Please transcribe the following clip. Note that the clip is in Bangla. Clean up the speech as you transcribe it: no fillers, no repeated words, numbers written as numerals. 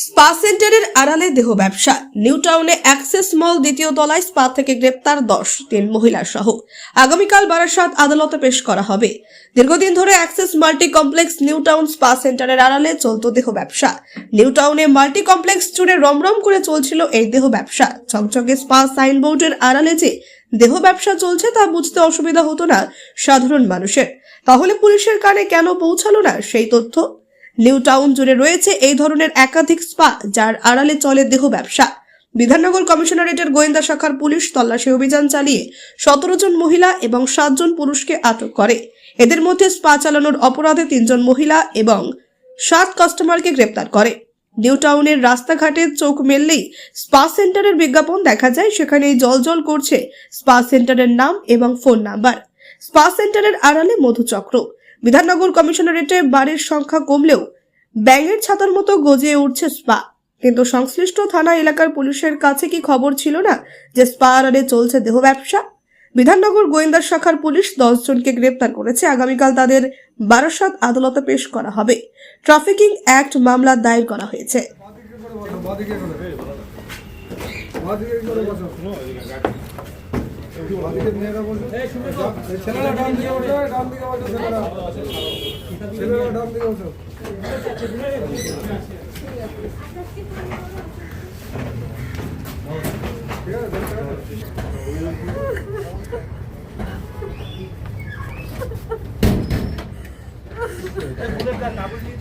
স্পা সেন্টারের আড়ালে দেহ ব্যবসা। নিউ টাউনে অ্যাক্সেস মল দ্বিতীয় তলায় স্পা থেকে গ্রেপ্তার 10 মহিলা সহ। আগামীকাল বারাসাত আদালতে পেশ করা হবে। দীর্ঘদিন ধরে access multi complex new town spa সেন্টারের আড়ালে চলত দেহ ব্যবসা। নিউ টাউনে মাল্টি কমপ্লেক্স জুড়ে রমরম করে চলছিল এই দেহ ব্যবসা। চকচকে স্পা সাইনবোর্ডের আড়ালে যে দেহ ব্যবসা চলছে তা বুঝতে অসুবিধা হতো না সাধারণ মানুষের। তাহলে পুলিশের কানে কেন পৌঁছালো না সেই তথ্য? নিউ টাউন জুড়ে রয়েছে এই ধরনের একাধিক স্পা যার আড়ালে চলে দেহ ব্যবসা। বিধাননগর কমিশনারেটের গোয়েন্দা শাখার পুলিশ তল্লাশি অভিযান চালিয়ে 17 জন মহিলা এবং 7 জন পুরুষকে আটক করে। এদের মধ্যে স্পা চালানোর অপরাধে 3 জন মহিলা এবং 7 কাস্টমারকে গ্রেপ্তার করে। নিউ টাউনের রাস্তাঘাটে চোখ মেললেই স্পা সেন্টারের বিজ্ঞাপন দেখা যায়। সেখানেই জলজল করছে স্পা সেন্টারের নাম এবং ফোন নাম্বার। স্পা সেন্টারের আড়ালে মধুচক্র। বিধাননগর কমিশনারেটে বাড়ির সংখ্যা কমলেও ব্যাঙের ছাতার মতো গজিয়ে উঠছে স্পা। কিন্তু সংশ্লিষ্ট থানা এলাকার পুলিশের কাছে কি খবর ছিল না যে স্পা আড়ালে চলছে দেহ ব্যবসা? বিধাননগর গোয়েন্দা শাখার পুলিশ 10 জনকে গ্রেপ্তার করেছে। আগামীকাল তাদের বারাসাত আদালতে পেশ করা হবে। ট্রাফিকিং অ্যাক্ট মামলা দায়ের করা হয়েছে। বুলেট